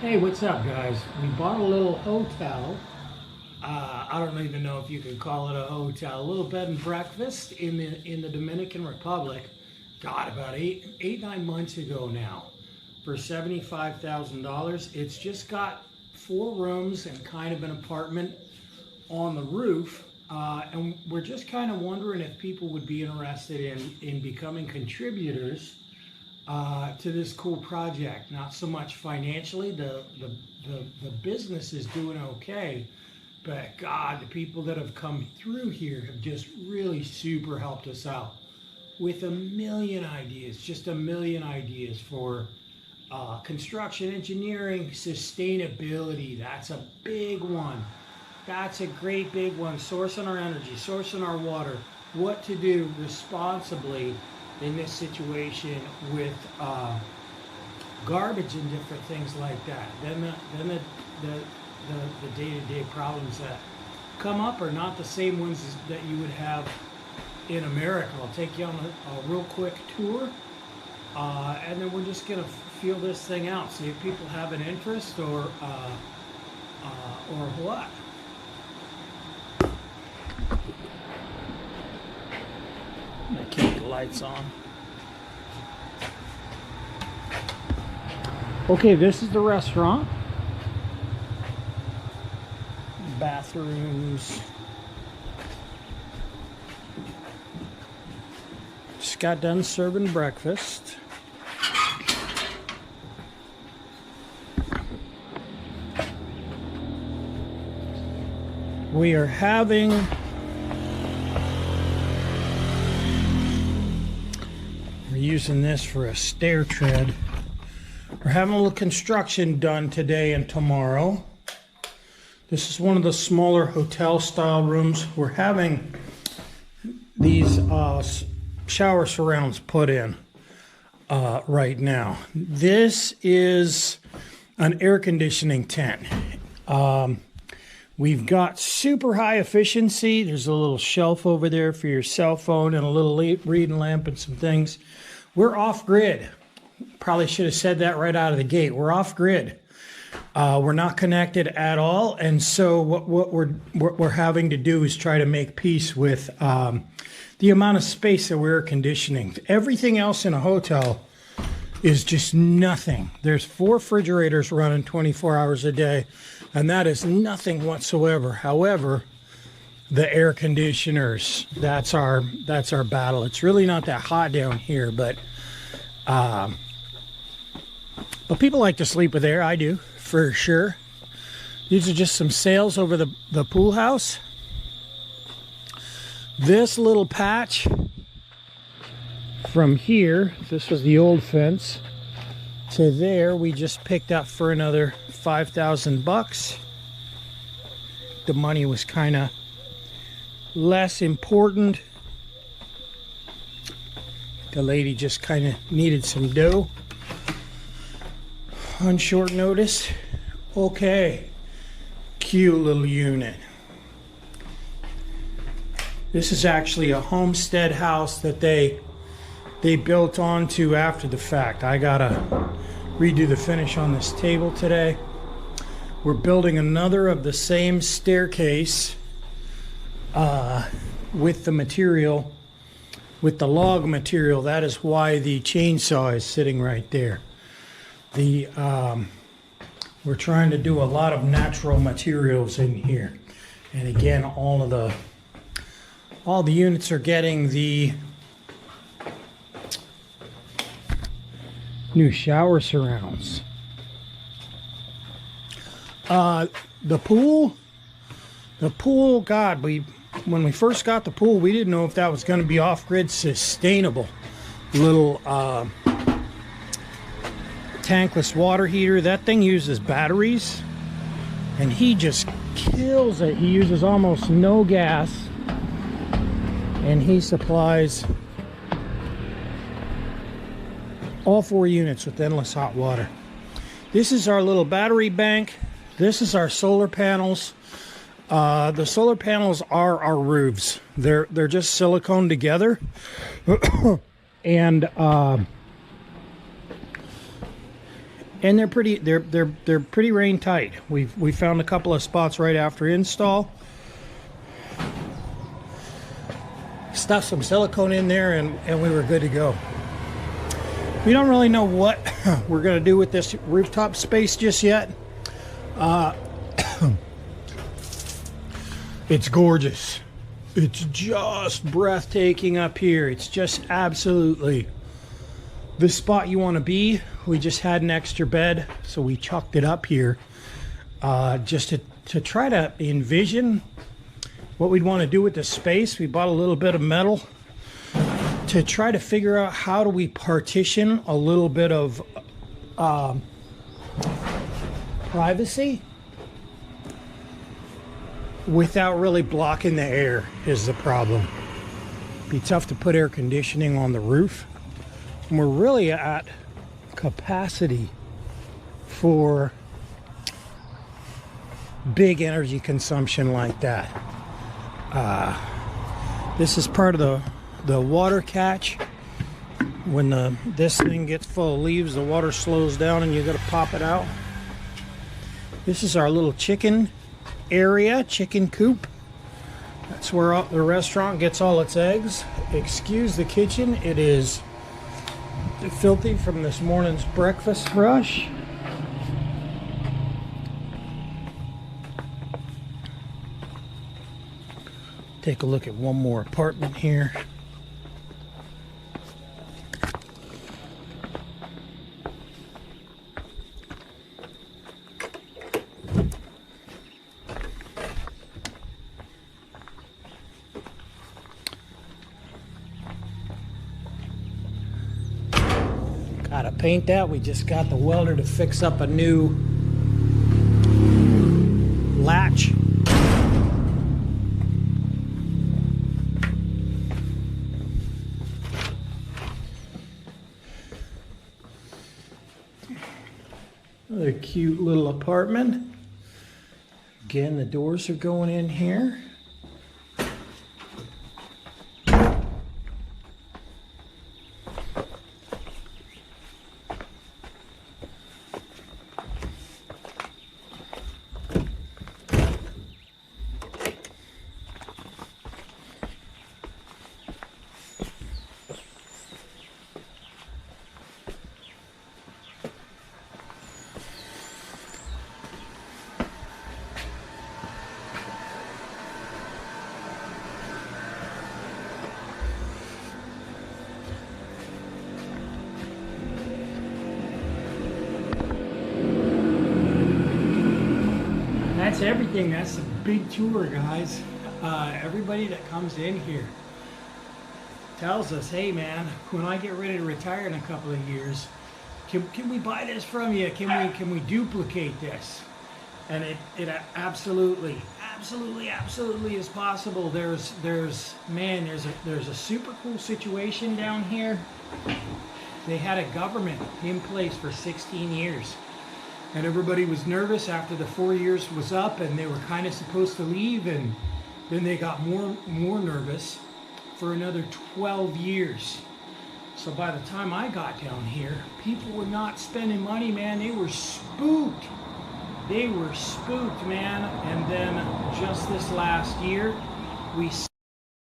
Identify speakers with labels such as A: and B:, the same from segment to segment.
A: Hey, what's up, guys? We bought a little hotel. I don't even know if you could call it a hotel. A little bed and breakfast in the Dominican Republic. God, about 9 months ago now, for $75,000. It's just got 4 rooms and kind of an apartment on the roof. And we're just kind of wondering if people would be interested in becoming contributors to this cool project. Not so much financially, the business is doing okay, but God, the people that have come through here have just really super helped us out with a million ideas, just a million ideas for construction, engineering, sustainability. That's a big one. That's a great big one. Sourcing our energy, sourcing our water, what to do responsibly in this situation with garbage and different things like that. Then the day-to-day problems that come up are not the same ones that you would have in America. I'll take you on a real quick tour, and then we're just gonna feel this thing out, see if people have an interest or what. I'm gonna keep the lights on. Okay, this is the restaurant. Bathrooms. Just got done serving breakfast. We are having using this for a stair tread. We're having a little construction done today and tomorrow. This is one of the smaller hotel style rooms. We're having these shower surrounds put in right now. This is an air conditioning tent. We've got super high efficiency. There's a little shelf over there for your cell phone and a little reading lamp and some things. We're off grid. Probably should have said that right out of the gate. We're off grid. We're not connected at all, and so what we're having to do is try to make peace with the amount of space that we're conditioning. Everything else in a hotel is just nothing. There's 4 refrigerators running 24 hours a day, and that is nothing whatsoever. However, the air conditioners, that's our battle. It's really not that hot down here, but people like to sleep with air. I do, for sure. These are just some sails over the pool house. This little patch from here, this was the old fence, to there, we just picked up for another 5,000 bucks. The money was kind of less important. The lady just kind of needed some dough on short notice. Okay, cute little unit. This is actually a homestead house that they built onto after the fact. I gotta redo the finish on this table today. We're building another of the same staircase with the material, with the log material. That is why the chainsaw is sitting right there. We're trying to do a lot of natural materials in here, and again, all the units are getting the new shower surrounds. The pool, God, when we first got the pool, we didn't know if that was going to be off-grid sustainable. Little tankless water heater. That thing uses batteries, and he just kills it. He uses almost no gas, and he supplies all 4 units with endless hot water. This is our little battery bank. This is our solar panels. The solar panels are our roofs. They're just silicone together, and and they're pretty rain tight. We found a couple of spots right after install. Stuffed some silicone in there, and we were good to go. We don't really know what we're going to do with this rooftop space just yet. It's gorgeous. It's just breathtaking up here. It's just absolutely the spot you want to be. We just had an extra bed, so we chucked it up here just to try to envision what we'd want to do with the space. We bought a little bit of metal to try to figure out how do we partition a little bit of privacy without really blocking the air is the problem. Be tough to put air conditioning on the roof. And we're really at capacity for big energy consumption like that. This is part of the water catch. When this thing gets full of leaves, the water slows down and you got to pop it out. This is our little chicken area, chicken coop. That's where the restaurant gets all its eggs. Excuse the kitchen, it is filthy from this morning's breakfast rush. Take a look at one more apartment here. Gotta paint that. We just got the welder to fix up a new latch. Another cute little apartment. Again, the doors are going in here. That's everything. That's a big tour, guys. Everybody that comes in here tells us, hey man, when I get ready to retire in a couple of years, can we buy this from you? Can we duplicate this? And it absolutely is possible. There's a super cool situation down here. They had a government in place for 16 years. And everybody was nervous after the 4 years was up and they were kind of supposed to leave, and then they got more nervous for another 12 years. So by the time I got down here, people were not spending money, man. They were spooked. They were spooked, man. And then just this last year, we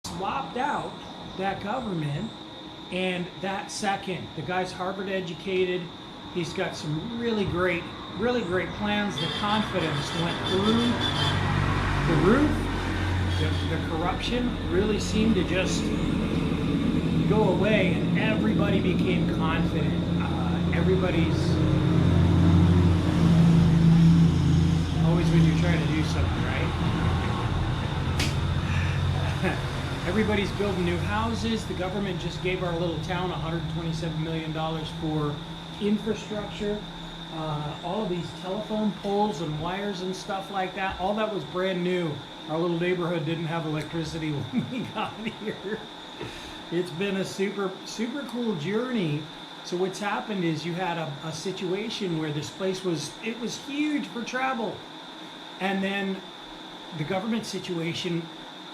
A: swapped out that government, and that second, the guy's Harvard educated. He's got some really great plans. The confidence went through the roof. The corruption really seemed to just go away, and everybody became confident. Everybody's always when you're trying to do something, right? Everybody's building new houses. The government just gave our little town $127 million for infrastructure. All of these telephone poles and wires and stuff like that, all that was brand new. Our little neighborhood didn't have electricity when we got here. It's been a super cool journey. So what's happened is you had a situation where this place was huge for travel, and then the government situation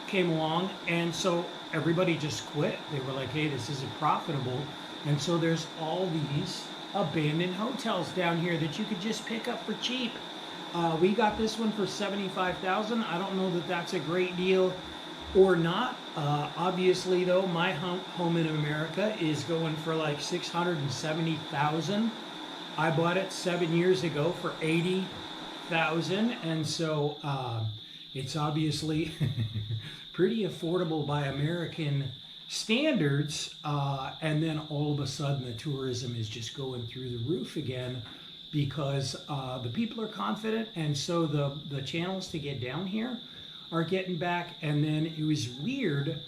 A: came along, and so everybody just quit. They were like, hey, this isn't profitable. And so there's all these abandoned hotels down here that you could just pick up for cheap. We got this one for $75,000. I don't know that that's a great deal or not. Obviously, though, my home in America is going for like $670,000. I bought it 7 years ago for $80,000, and so it's obviously pretty affordable by American standards. And then all of a sudden, the tourism is just going through the roof again because the people are confident, and so the channels to get down here are getting back. And then it was weird.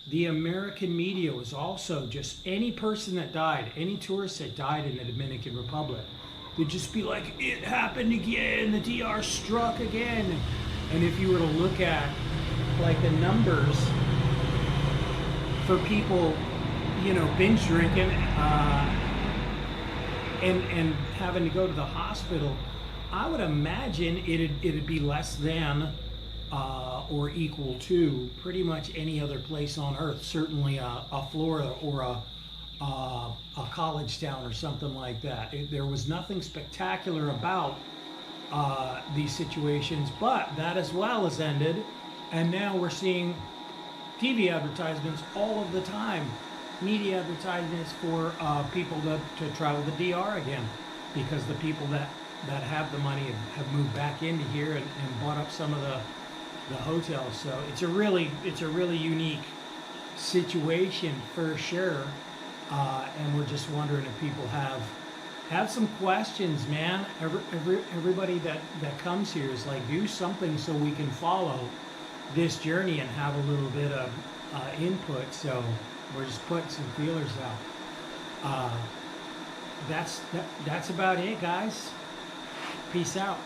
A: The American media was also just any person that died, any tourist that died in the Dominican Republic, they'd just be like, it happened again, the DR struck again. And if you were to look at like the numbers for people, you know, binge drinking and having to go to the hospital, I would imagine it'd be less than or equal to pretty much any other place on earth. Certainly a Florida or a college town or something like that. There was nothing spectacular about these situations, but that as well has ended, and now we're seeing TV advertisements all of the time, media advertisements for people to travel the DR again, because the people that have the money have moved back into here and bought up some of the hotels. So it's a really unique situation for sure, and we're just wondering if people have some questions, man. Everybody that comes here is like, do something so we can follow this journey and have a little bit of input. So we're just putting some feelers out. That's about it, guys. Peace out.